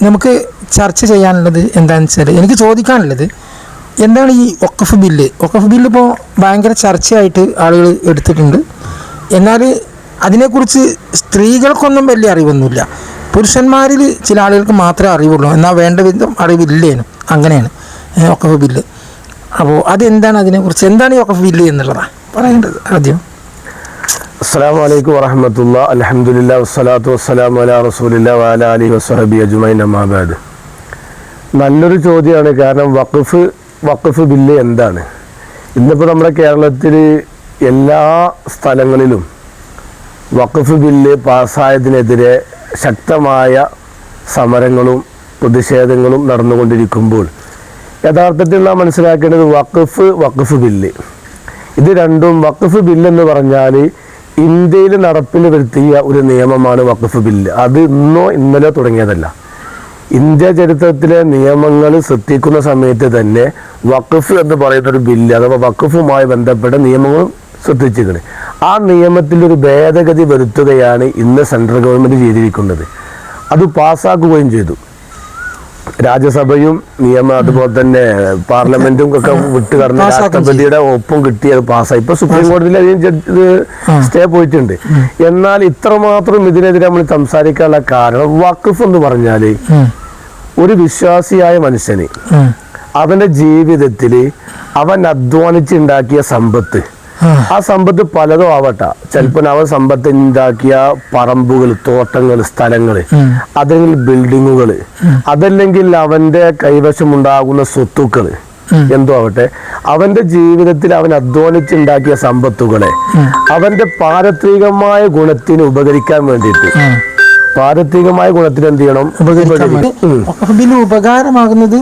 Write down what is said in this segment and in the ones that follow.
നമുക്ക് ചർച്ച ചെയ്യാനുള്ളത് എന്താണെന്ന് വെച്ചാൽ, എനിക്ക് ചോദിക്കാനുള്ളത് എന്താണ് ഈ വഖഫ് ബില്ല്. വഖഫ് ബില്ല് ഇപ്പോൾ ഭയങ്കര ചർച്ചയായിട്ട് ആളുകൾ എടുത്തിട്ടുണ്ട്. എന്നാൽ അതിനെക്കുറിച്ച് സ്ത്രീകൾക്കൊന്നും വലിയ അറിവൊന്നുമില്ല. പുരുഷന്മാരിൽ ചില ആളുകൾക്ക് മാത്രമേ അറിവുള്ളൂ, എന്നാൽ വേണ്ട വിധം അറിവില്ലേനും. അങ്ങനെയാണ് വഖഫ് ബില്ല്. അപ്പോൾ അതെന്താണ്, അതിനെക്കുറിച്ച് എന്താണ് ഈ വഖഫ് ബില്ല് എന്നുള്ളതാണ് പറയേണ്ടത് ആദ്യം. അസ്സലാമു അലൈക്കും വറഹ്മത്തുള്ളാഹി. അൽഹംദുലില്ലാഹി വസ്സലാത്തു വസ്സലാമു അലാ റസൂലില്ലാഹി വഅലാ ആലിഹി വസ്സഹബിഹി അജ്മഈൻ. അമ്മാ ബഅദ്. നല്ലൊരു ചോദ്യമാണ്. കാരണം വഖഫ് ബില്ല് എന്താണ്? ഇന്നിപ്പോൾ നമ്മുടെ കേരളത്തിൽ എല്ലാ സ്ഥലങ്ങളിലും വഖഫ് ബില്ല് പാസ്സായതിനെതിരെ ശക്തമായ സമരങ്ങളും പ്രതിഷേധങ്ങളും നടന്നുകൊണ്ടിരിക്കുമ്പോൾ യഥാർത്ഥത്തിൽ നാം മനസ്സിലാക്കേണ്ടത് വഖഫ് ബില്ല്, ഇത് രണ്ടും. വഖഫ് ബില്ല് എന്ന് പറഞ്ഞാൽ ഇന്ത്യയിൽ നടപ്പിൽ വരുത്തിയ ഒരു നിയമമാണ് വഖഫ് ബില്ല്. അത് ഇന്നലെ തുടങ്ങിയതല്ല. ഇന്ത്യ ചരിത്രത്തിലെ നിയമങ്ങൾ സൃഷ്ടിക്കുന്ന സമയത്ത് തന്നെ വഖഫ് എന്ന് പറയുന്നൊരു ബില്ല് അഥവാ വഖഫുമായി ബന്ധപ്പെട്ട നിയമങ്ങളും സൃഷ്ടിച്ചിരിക്കുന്നത്. ആ നിയമത്തിലൊരു ഭേദഗതി വരുത്തുകയാണ് ഇന്ന് സെൻട്രൽ ഗവൺമെൻറ് ചെയ്തിരിക്കുന്നത്. അത് പാസ്സാക്കുകയും ചെയ്തു. രാജ്യസഭയും അതുപോലെ തന്നെ പാർലമെന്റും ഒക്കെ വിട്ട് കടന്ന് രാഷ്ട്രപതിയുടെ ഒപ്പം കിട്ടി അത് പാസ്സായി. ഇപ്പൊ സുപ്രീം കോടതിയിൽ സ്റ്റേ പോയിട്ടുണ്ട്. എന്നാൽ ഇത്രമാത്രം ഇതിനെതിരെ നമ്മൾ സംസാരിക്കാനുള്ള കാരണം, വഖഫ് എന്ന് പറഞ്ഞാല് ഒരു വിശ്വാസിയായ മനുഷ്യന് അവന്റെ ജീവിതത്തിൽ അവൻ അധ്വാനിച്ചുണ്ടാക്കിയ സമ്പത്ത്, ആ സമ്പത്ത് പലതും ആവട്ടെ. ചിലപ്പോൾ അവൻ സമ്പത്ത് ഉണ്ടാക്കിയ പറമ്പുകൾ, തോട്ടങ്ങൾ, സ്ഥലങ്ങൾ, അതല്ലെങ്കിൽ ബിൽഡിങ്ങുകൾ, അതല്ലെങ്കിൽ അവന്റെ കൈവശമുണ്ടാകുന്ന സ്വത്തുക്കൾ, എന്തോ ആവട്ടെ, അവന്റെ ജീവിതത്തിൽ അവൻ അധ്വാനിച്ചുണ്ടാക്കിയ സമ്പത്തുകളെ അവന്റെ പാരത്രികമായ ഗുണത്തിന് ഉപകരിക്കാൻ വേണ്ടിയിട്ട്, പാരത്രികമായ ഗുണത്തിന് എന്ത് ചെയ്യണം? ഉപകാരമാകുന്നത്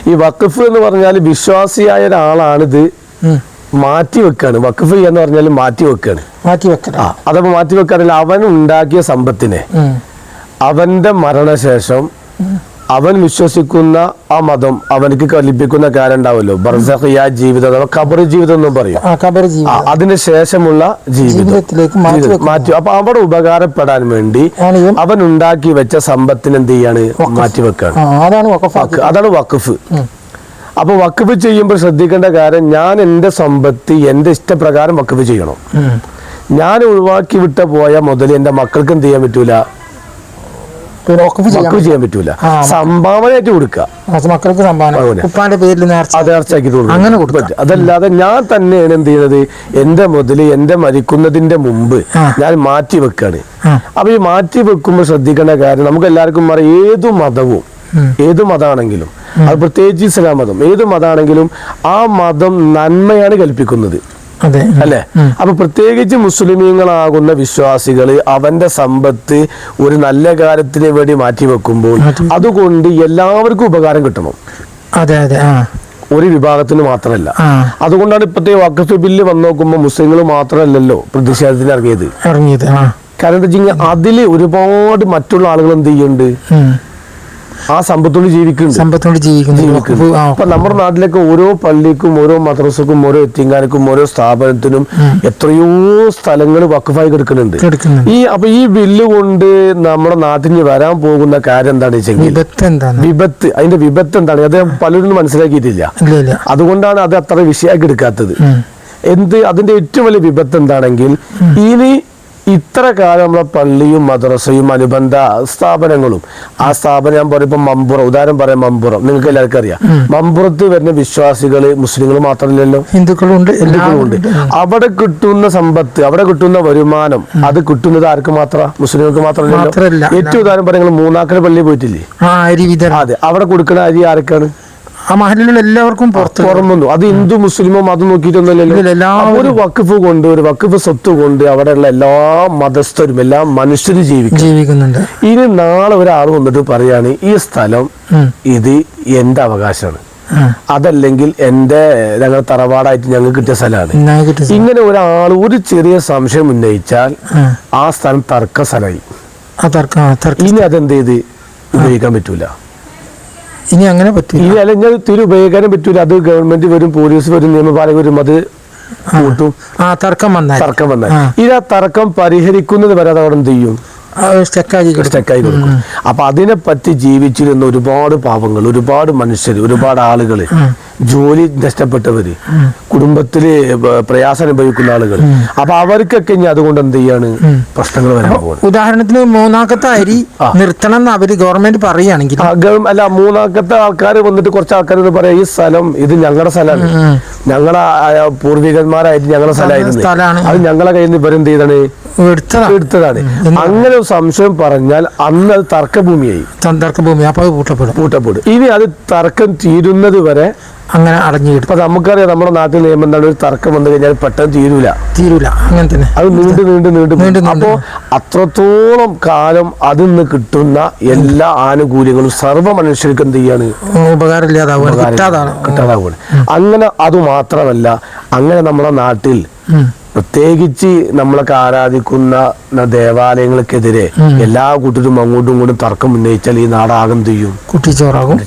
ഈ വഖഫ് എന്ന് പറഞ്ഞാൽ വിശ്വാസിയായ ഒരാളാണിത് മാറ്റിവെക്കാണ്. വഖഫ് എന്ന് പറഞ്ഞാൽ മാറ്റിവെക്കാണ്. അതപ്പോ മാറ്റിവെക്കാറില്ല. അവൻ ഉണ്ടാക്കിയ സമ്പത്തിനെ അവന്റെ മരണശേഷം അവൻ വിശ്വസിക്കുന്ന ആ മതം അവനക്ക് കൽപ്പിക്കുന്ന കാര്യം ഉണ്ടാവുമല്ലോ, ബർസഖിയ ജീവിതം, ഖബർ ജീവിതം എന്നും പറയും. അതിന് ശേഷമുള്ള ജീവിതത്തിലേക്ക് മാറ്റി. അപ്പൊ അവിടെ ഉപകാരപ്പെടാൻ വേണ്ടി അവൻ ഉണ്ടാക്കി വെച്ച സമ്പത്തിന് എന്ത് ചെയ്യാണ്? മാറ്റിവെക്കാണ്. അതാണ് വഖഫ്. അപ്പൊ വഖഫ് ചെയ്യുമ്പോൾ ശ്രദ്ധിക്കേണ്ട കാര്യം, ഞാൻ എൻ്റെ സമ്പത്ത് എൻ്റെ ഇഷ്ടപ്രകാരം വഖഫ് ചെയ്യണം. ഞാൻ ഒഴിവാക്കി വിട്ട പോയ മുതൽ എൻ്റെ മക്കൾക്ക് എന്ത് ചെയ്യാൻ പറ്റൂല? വഖഫ് ചെയ്യാൻ പറ്റൂല. സംഭാവനയായിട്ട് കൊടുക്കുക, അതല്ലാതെ ഞാൻ തന്നെയാണ് എന്ത് ചെയ്യുന്നത്? എൻ്റെ മുതൽ എൻ്റെ മരിക്കുന്നതിന്റെ മുമ്പ് ഞാൻ മാറ്റി വെക്കാണ്. അപ്പൊ ഈ മാറ്റി വെക്കുമ്പോൾ ശ്രദ്ധിക്കേണ്ട കാര്യം, നമുക്ക് എല്ലാവർക്കും അറിയാം, ഏതു മതമാണെങ്കിലും, അത് പ്രത്യേകിച്ച് ഇസ്ലാം മതം, ഏത് മതമാണെങ്കിലും ആ മതം നന്മയാണ് കൽപ്പിക്കുന്നത്, അല്ലെ? അപ്പൊ പ്രത്യേകിച്ച് മുസ്ലിമീങ്ങളാകുന്ന വിശ്വാസികള് അവന്റെ സമ്പത്ത് ഒരു നല്ല കാര്യത്തിന് വേണ്ടി മാറ്റിവെക്കുമ്പോൾ അതുകൊണ്ട് എല്ലാവർക്കും ഉപകാരം കിട്ടണം. ഒരു വിഭാഗത്തിന് മാത്രമല്ല. അതുകൊണ്ടാണ് ഇപ്പത്തെ വഖഫ് ബില്ല് വന്നു നോക്കുമ്പോൾ മുസ്ലിങ്ങൾ മാത്രമല്ലല്ലോ പ്രതിഷേധത്തിന് ഇറങ്ങിയത്. കാരണം എന്താ വെച്ചാൽ അതില് ഒരുപാട് മറ്റുള്ള ആളുകൾ എന്ത് ചെയ്യുന്നുണ്ട്? ആ സമ്പത്തോട് ജീവിക്കുന്നു. അപ്പൊ നമ്മുടെ നാട്ടിലൊക്കെ ഓരോ പള്ളിക്കും, ഓരോ മദ്രസക്കും, ഓരോ എത്തിങ്കാനക്കും, ഓരോ സ്ഥാപനത്തിനും എത്രയോ സ്ഥലങ്ങൾ വഖഫായി കിടക്കുന്നുണ്ട്. അപ്പൊ ഈ ബില്ല് കൊണ്ട് നമ്മുടെ നാട്ടിൽ വരാൻ പോകുന്ന കാര്യം എന്താണെന്ന് വെച്ചെങ്കിൽ വിപത്ത്. അതിന്റെ വിപത്ത് എന്താണ്? അത് പലരും മനസ്സിലാക്കിയിട്ടില്ല. അതുകൊണ്ടാണ് അത് അത്ര വിഷയമാക്കി എടുക്കാത്തത്. അതിന്റെ ഏറ്റവും വലിയ വിപത്ത് എന്താണെങ്കിൽ, ഇനി ഇത്ര കാലം നമ്മളെ പള്ളിയും മദ്രസയും അനുബന്ധ സ്ഥാപനങ്ങളും, ആ സ്ഥാപനം ഞാൻ പറയുമ്പോൾ മമ്പുറം, ഉദാഹരണം പറയാം, മമ്പുറം നിങ്ങൾക്ക് എല്ലാവർക്കും അറിയാം. മമ്പുറത്ത് വരുന്ന വിശ്വാസികള് മുസ്ലിങ്ങൾ മാത്രമല്ലല്ലോ, ഹിന്ദുക്കളുണ്ട്. അവിടെ കിട്ടുന്ന സമ്പത്ത്, അവിടെ കിട്ടുന്ന വരുമാനം, അത് കിട്ടുന്നത് ആർക്ക് മാത്രം? മുസ്ലിങ്ങൾക്ക് മാത്രമല്ലല്ലോ. ഏറ്റവും ഉദാഹരണം പറയാം, നിങ്ങൾ മൂന്നാക്കര പള്ളി പോയിട്ടില്ലേ? അതെ, അവിടെ കൊടുക്കുന്ന അരി ആർക്കാണ്? ആ മഹലിലുള്ള എല്ലാവർക്കും പുറമൊന്നും. അത് ഹിന്ദു മുസ്ലിമോ മതം നോക്കിയിട്ടൊന്നുമല്ലല്ലോ. ഒരു വഖഫ് കൊണ്ട്, ഒരു വഖഫ് സ്വത്ത് കൊണ്ട് അവിടെയുള്ള എല്ലാ മതസ്ഥരും, എല്ലാ മനുഷ്യരും ജീവിക്കുന്നുണ്ട്. ഇനി നാളെ ഒരാൾ വന്നിട്ട് പറയാണ്, ഈ സ്ഥലം ഇത് എന്റെ അവകാശമാണ്, അതല്ലെങ്കിൽ ഞങ്ങൾ തറവാടായിട്ട് ഞങ്ങൾക്ക് കിട്ടിയ സ്ഥലമാണ്. ഇങ്ങനെ ഒരാൾ ഒരു ചെറിയ സംശയം ഉന്നയിച്ചാൽ ആ സ്ഥലം തർക്ക സ്ഥലമായി. ഇനി അതെന്ത് ചെയ്ത് ഉപയോഗിക്കാൻ പറ്റൂല. ഇനി അങ്ങനെ പറ്റില്ല. ഇനി അല്ലെങ്കിൽ തീരെ ഉപയോഗിക്കാനും പറ്റൂല. അത് ഗവൺമെന്റ് വരും, പോലീസ് വരും, നിയമപാലകർ വരും, അത് കൂട്ടും. തർക്കം വന്നാൽ ഇനി ആ തർക്കം പരിഹരിക്കുന്നത് വരെ അത് അവിടെ എന്ത് ചെയ്യും? സ്റ്റക്കായി കൊടുക്കും. അപ്പൊ അതിനെപ്പറ്റി ജീവിച്ചിരുന്ന ഒരുപാട് പാവങ്ങൾ, ഒരുപാട് മനുഷ്യർ, ഒരുപാട് ആളുകൾ, ജോലി നഷ്ടപ്പെട്ടവര്, കുടുംബത്തില് പ്രയാസം അനുഭവിക്കുന്ന ആളുകൾ, അപ്പൊ അവർക്കൊക്കെ ഇനി അതുകൊണ്ട് എന്ത് ചെയ്യാണ് പ്രശ്നങ്ങൾ വരാൻ പോകുന്നത്. ഉദാഹരണത്തിന് മൂന്നാക്കത്തെ അരി നിർത്തണം എന്ന് അവര് ഗവൺമെന്റ് പറയുകയാണെങ്കിൽ, അല്ല, മൂന്നാക്കത്തെ ആൾക്കാർ വന്നിട്ട് കുറച്ച് ആൾക്കാർ പറയാ ഈ സ്ഥലം ഇത് ഞങ്ങളുടെ സ്ഥലമാണ്, ഞങ്ങളെ പൂർവികന്മാരായിട്ട് ഞങ്ങളുടെ സ്ഥലമായിരുന്നു, അത് ഞങ്ങളെ കയ്യിൽ നിന്ന് ഇവരെന്ത് ചെയ്താണ് എടുത്തതാണ്. അങ്ങനെ ഒരു സംശയം പറഞ്ഞാൽ അന്ന് അത് തർക്കഭൂമിയായി. അപ്പൊ അത് പൂട്ടപ്പെടും. ഇനി അത് തർക്കം തീരുന്നത് വരെ അങ്ങനെ അടഞ്ഞിടും. ഇപ്പൊ നമുക്കറിയാം നമ്മുടെ നാട്ടിൽ നിയമം എന്താണ്, ഒരു തർക്കം വന്നു കഴിഞ്ഞാൽ പെട്ടെന്ന് തീരൂല അങ്ങനെ തന്നെ അത് നീണ്ടു. അപ്പോ അത്രത്തോളം കാലം അതിൽ നിന്ന് കിട്ടുന്ന എല്ലാ ആനുകൂല്യങ്ങളും സർവ്വ മനുഷ്യർക്ക് എന്ത് ചെയ്യാണ്, കിട്ടാതാവുകയാണ്. അങ്ങനെ അത് മാത്രമല്ല, അങ്ങനെ നമ്മുടെ നാട്ടിൽ പ്രത്യേകിച്ച് നമ്മളൊക്കെ ആരാധിക്കുന്ന ദേവാലയങ്ങൾക്കെതിരെ എല്ലാ കൂട്ടരും അങ്ങോട്ടും ഇങ്ങോട്ടും തർക്കം ഉന്നയിച്ചാൽ ഈ നാടാകം ചെയ്യും, കുട്ടിച്ചോറാകും.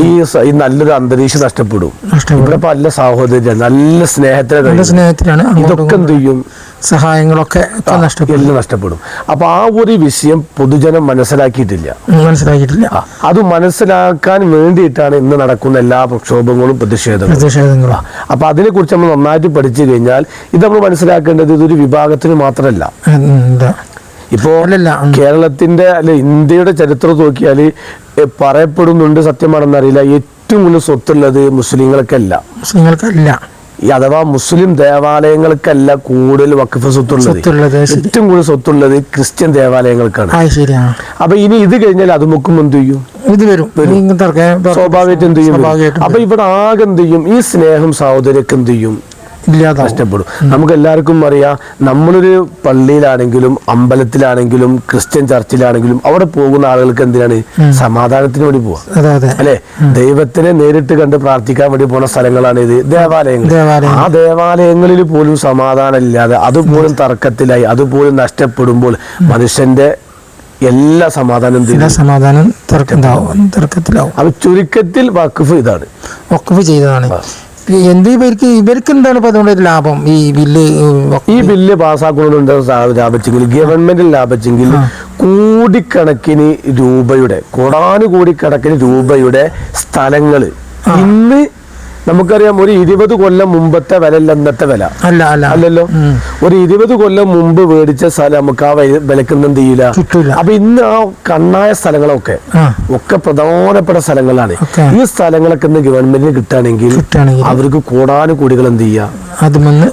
ഈ നല്ലൊരു അന്തരീക്ഷം നഷ്ടപ്പെടും. ഇവിടെ നല്ല സാഹോദര്യം, നല്ല സ്നേഹത്തിലാണ്. ഇതൊക്കെ എന്ത് ചെയ്യും, സഹായങ്ങളൊക്കെ എല്ലാം നഷ്ടപ്പെടും. അപ്പൊ ആ ഒരു വിഷയം പൊതുജനം മനസ്സിലാക്കിയിട്ടില്ല. അത് മനസ്സിലാക്കാൻ വേണ്ടിയിട്ടാണ് ഇന്ന് നടക്കുന്ന എല്ലാ പ്രക്ഷോഭങ്ങളും പ്രതിഷേധങ്ങളും. അപ്പൊ അതിനെ കുറിച്ച് നമ്മൾ നന്നായിട്ട് പഠിച്ചു കഴിഞ്ഞാൽ ഇത് നമ്മൾ മനസ്സിലാക്കേണ്ടത് ഇതൊരു വിഭാഗത്തിന് മാത്രമല്ല. ഇപ്പോ കേരളത്തിന്റെ അല്ലെ ഇന്ത്യയുടെ ചരിത്രം നോക്കിയാൽ പറയപ്പെടുന്നുണ്ട്, സത്യമാണെന്നറിയില്ല, ഏറ്റവും കൂടുതൽ സ്വത്തുള്ളത് മുസ്ലിങ്ങൾക്കല്ല. അഥവാ മുസ്ലിം ദേവാലയങ്ങൾക്കല്ല കൂടുതൽ വഖഫ് സ്വത്തുള്ളത്. ഏറ്റവും കൂടുതൽ സ്വത്തുള്ളത് ക്രിസ്ത്യൻ ദേവാലയങ്ങൾക്കാണ്. അപ്പൊ ഇനി ഇത് കഴിഞ്ഞാൽ അത് മുക്കും എന്ത് ചെയ്യും, സ്വാഭാവികമായിട്ട് എന്ത് ചെയ്യും. അപ്പൊ ഇവിടെ ആകെ എന്ത് ചെയ്യും, ഈ സ്നേഹം സഹോദരക്ക് എന്ത് ചെയ്യും, നഷ്ടപ്പെടും. നമുക്ക് എല്ലാവർക്കും അറിയാം, നമ്മളൊരു പള്ളിയിലാണെങ്കിലും അമ്പലത്തിലാണെങ്കിലും ക്രിസ്ത്യൻ ചർച്ചിലാണെങ്കിലും അവിടെ പോകുന്ന ആളുകൾക്ക് എന്തിനാണ്, സമാധാനത്തിന് വേണ്ടി പോവാ, അല്ലെ? ദൈവത്തിനെ നേരിട്ട് കണ്ട് പ്രാർത്ഥിക്കാൻ വേണ്ടി പോകുന്ന സ്ഥലങ്ങളാണ് ഇത് ദേവാലയങ്ങൾ. ആ ദേവാലയങ്ങളിൽ പോലും സമാധാനം ഇല്ലാതെ, അതുപോലും തർക്കത്തിലായി, അതുപോലും നഷ്ടപ്പെടുമ്പോൾ മനുഷ്യന്റെ എല്ലാ സമാധാനം തർക്കത്തിലാവും. അപ്പൊ ചുരുക്കത്തിൽ വഖഫ് ഇതാണ്, വഖഫ് ചെയ്തതാണ്. ഇവർക്ക് എന്താണ് ഇപ്പൊ അതുകൊണ്ട് ഒരു ലാഭം? ഈ ബില്ല് പാസ്സാക്കുന്നതുകൊണ്ട് ലാഭിച്ചെങ്കിൽ, ഗവൺമെന്റിൽ ലാഭിച്ചെങ്കിൽ കോടിക്കണക്കിന് രൂപയുടെ, കോടാനുകോടിക്കണക്കിന് രൂപയുടെ സ്ഥലങ്ങള് ഇന്ന് നമുക്കറിയാം. ഒരു 20 കൊല്ലം മുമ്പത്തെ വില അല്ല ഇന്നത്തെ വില, അല്ലല്ലോ. ഒരു 20 കൊല്ലം മുമ്പ് മേടിച്ച സ്ഥലം നമുക്ക് ആ വിലക്കൊന്നും എന്ത് ചെയ്യില്ല. അപ്പൊ ഇന്ന് ആ കണ്ണായ സ്ഥലങ്ങളൊക്കെ പ്രധാനപ്പെട്ട സ്ഥലങ്ങളാണ്. ഈ സ്ഥലങ്ങളൊക്കെ ഇന്ന് ഗവൺമെന്റിന് കിട്ടുകയാണെങ്കിൽ അവർക്ക് കോടാനുകോടികൾ എന്ത് ചെയ്യാം.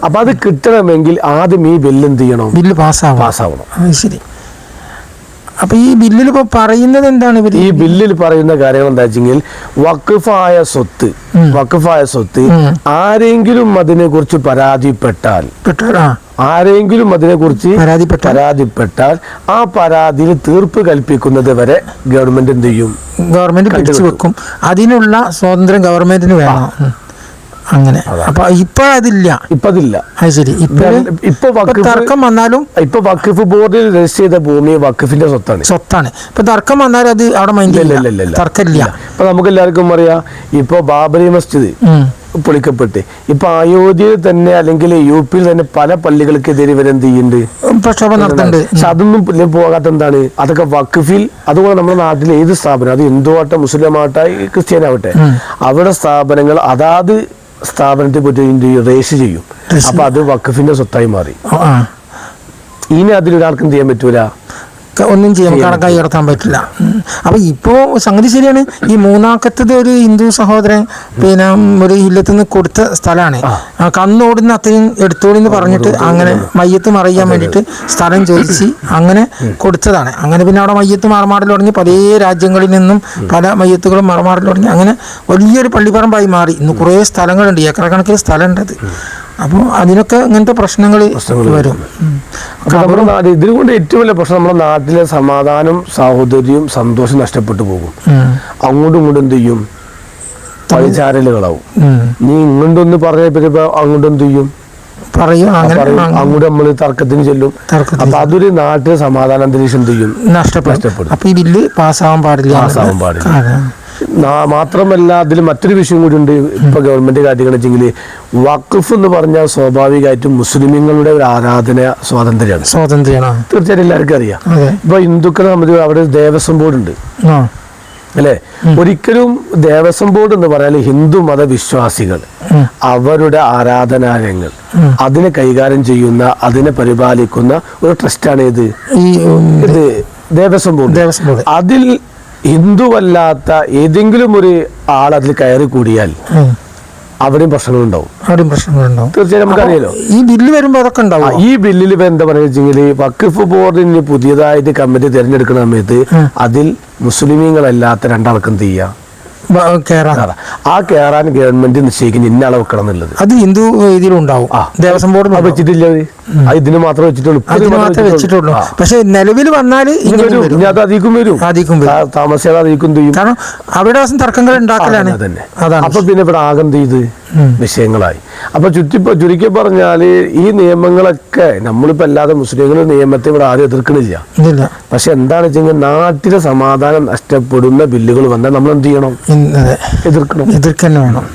അപ്പൊ അത് കിട്ടണമെങ്കിൽ ആദ്യം ഈ ബില്ല് എന്ത് ചെയ്യണം, ബില്ല് പാസ്സാവണം. ശരി. അപ്പൊ ഈ ബില്ലിൽ ഇപ്പൊ പറയുന്നത് എന്താണ്? ഈ ബില്ലിൽ പറയുന്ന കാര്യങ്ങൾ എന്താ വെച്ചെങ്കിൽ, വഖഫായ സ്വത്ത് ആരെങ്കിലും അതിനെ കുറിച്ച് പരാതിപ്പെട്ടാൽ ആ പരാതിയിൽ തീർപ്പ് കൽപ്പിക്കുന്നത് വരെ ഗവൺമെന്റ് എന്ത് ചെയ്യും, ഗവൺമെന്റ് പിടിച്ചു വെക്കും. അതിനുള്ള സ്വാതന്ത്ര്യം ഗവൺമെന്റിന് വേണം. അങ്ങനെ. അപ്പൊ അതില്ല. ശരി. ഇപ്പൊ തർക്കം വന്നാലും ഇപ്പൊ വഖഫ് ബോർഡിൽ രജിസ്റ്റർ ചെയ്ത ഭൂമി വഖഫിന്റെ സ്വത്താണ്. ഇപ്പൊ തർക്കം വന്നാലും അത് അവിടെ തർക്കമില്ല. ഇപ്പൊ നമുക്ക് എല്ലാവർക്കും അറിയാം, ഇപ്പൊ ബാബരി മസ്ജിദ് പൊളിക്കപ്പെട്ട് ഇപ്പൊ അയോധ്യയിൽ തന്നെ അല്ലെങ്കിൽ UP-യിൽ തന്നെ പല പള്ളികൾക്കെതിരെ ഇവരെന്ത് ചെയ്യുന്നുണ്ട്, പ്രക്ഷോഭം നടത്തുന്നുണ്ട്. പക്ഷെ അതൊന്നും പോകാത്ത എന്താണ്, അതൊക്കെ വഖഫിൽ. അതുപോലെ നമ്മുടെ നാട്ടിലെ ഏത് സ്ഥാപനം, അത് ഹിന്ദു ആവട്ടെ, മുസ്ലിം ആവട്ടെ, ക്രിസ്ത്യൻ ആവട്ടെ, അവിടെ സ്ഥാപനങ്ങൾ അതാത് സ്ഥാപനത്തെ പറ്റി രജിസ്റ്റർ ചെയ്യും. അപ്പൊ അത് വഖഫിന്റെ സ്വത്തായി മാറി. ഇനി അതിലൊരാൾക്കും എന്ത് ചെയ്യാൻ പറ്റൂല, ഒന്നും ചെയ്യാൻ, കണക്കായി ഉയർത്താൻ പറ്റില്ല. അപ്പൊ ഇപ്പോ സംഗതി ശരിയാണ്. ഈ മൂന്നാക്കത്തത് ഒരു ഹിന്ദു സഹോദരൻ ഒരു ഇല്ലത്ത് നിന്ന് കൊടുത്ത സ്ഥലമാണ്. കന്നോടുന്ന അത്രയും എടുത്തോളിന്ന് പറഞ്ഞിട്ട് അങ്ങനെ മയ്യത്ത് മറിയാൻ വേണ്ടിയിട്ട് സ്ഥലം ചോദിച്ച് അങ്ങനെ കൊടുത്തതാണ്. അങ്ങനെ പിന്നെ അവിടെ മയ്യത്ത് മറമാടൽ തുടങ്ങി, പല രാജ്യങ്ങളിൽ നിന്നും പല മയ്യത്തുകളും മറമാടൽ തുടങ്ങി, അങ്ങനെ വലിയൊരു പള്ളിപ്പറമ്പായി മാറി. ഇന്ന് കുറേ സ്ഥലങ്ങളുണ്ട്, ഏക്കറക്കണക്കിന് സ്ഥലമുണ്ട് അത്. അപ്പോൾ അതിനൊക്കെ ഇങ്ങനത്തെ പ്രശ്നങ്ങൾ വരും. ഇതിനുകൊണ്ട് ഏറ്റവും വലിയ പ്രശ്നം നമ്മുടെ നാട്ടിലെ സമാധാനം, സാഹോദര്യവും സന്തോഷം നഷ്ടപ്പെട്ടു പോകും. അങ്ങോട്ടും ഇങ്ങോട്ടും എന്ത് ചെയ്യും, പഴിചാരലുകളാവും. നീ ഇങ്ങോട്ടൊന്ന് പറഞ്ഞപ്പോ അങ്ങോട്ടും എന്ത് ചെയ്യും, അങ്ങോട്ട് നമ്മള് തർക്കത്തിന് ചെല്ലും. അപ്പൊ അതൊരു നാട്ടിലെ സമാധാന അന്തരീക്ഷം എന്ത് ചെയ്യും, നഷ്ടപ്പെടും. അപ്പൊ ഈ ബില്ല് പാസ്സാവാൻ പാടില്ല. മാത്രമല്ല അതിൽ മറ്റൊരു വിഷയം കൂടി ഉണ്ട്. ഇപ്പൊ ഗവൺമെന്റ് കാട്ടിക്കണെന്ന് വെച്ചെങ്കിൽ വഖഫ് എന്ന് പറഞ്ഞാൽ സ്വാഭാവികമായിട്ടും മുസ്ലിമീങ്ങളുടെ ഒരു ആരാധന സ്വാതന്ത്ര്യമാണ്. തീർച്ചയായിട്ടും എല്ലാവർക്കും അറിയാം. ഇപ്പൊ ഹിന്ദുക്കളെ സംബന്ധിച്ച് അവിടെ ദേവസ്വം ബോർഡ് ഉണ്ട് അല്ലെ. ഒരിക്കലും ദേവസ്വം ബോർഡ് എന്ന് പറഞ്ഞാൽ ഹിന്ദു മത വിശ്വാസികൾ അവരുടെ ആരാധനാലയങ്ങൾ അതിനെ കൈകാര്യം ചെയ്യുന്ന, അതിനെ പരിപാലിക്കുന്ന ഒരു ട്രസ്റ്റാണ് ഇത് ദേവസ്വം ബോർഡ്. അതിൽ ഹിന്ദുവല്ലാത്ത ഏതെങ്കിലും ഒരു ആൾ അതിൽ കയറി കൂടിയാൽ അവിടെയും പ്രശ്നങ്ങളുണ്ടാവും. തീർച്ചയായും നമുക്കറിയാലോ. ഈ ബില്ല് വരുമ്പോൾ അതൊക്കെ ഉണ്ടാവും. ഈ ബില്ലിൽ ഇപ്പൊ എന്താ പറയുക വെച്ചെങ്കിൽ വഖഫ് ബോർഡിന് പുതിയതായിട്ട് കമ്മിറ്റി തിരഞ്ഞെടുക്കുന്ന സമയത്ത് അതിൽ മുസ്ലിമീങ്ങളല്ലാത്ത രണ്ടാൾക്കും എന്ത് ചെയ്യാം, ആ കയറാൻ ഗവൺമെന്റ് നിശ്ചയിക്കുന്ന ഇന്ന അളവ് വെക്കണം എന്നുള്ളത്. അത് ഹിന്ദു ഇതിലുണ്ടാവും. ദേവസ്വം ബോർഡ് വെച്ചിട്ടില്ല, ഇതിന് മാത്രമേ വെച്ചിട്ടുള്ളൂ. പക്ഷെ നിലവിൽ വന്നാൽ അത് അധികം വരും, താമസിയാതെ അധികം ചെയ്യും. കാരണം അവിടെ തർക്കങ്ങൾ ഉണ്ടാക്കലാണ്. അപ്പൊ പിന്നെ ഇവിടെ ആകം ചെയ്ത് വിഷയങ്ങളായി. അപ്പൊ ചുരുക്കി പറഞ്ഞാല് ഈ നിയമങ്ങളൊക്കെ നമ്മളിപ്പോ അല്ലാതെ മുസ്ലിങ്ങൾ നിയമത്തെ ഇവിടെ ആരും എതിർക്കണില്ല. പക്ഷെ എന്താണ് വെച്ചെങ്കിൽ നാട്ടിലെ സമാധാനം നഷ്ടപ്പെടുന്ന ബില്ലുകൾ വന്നാൽ നമ്മൾ എന്ത് ചെയ്യണം? എതിർക്കണം. എതിർക്കന്നെ വേണം.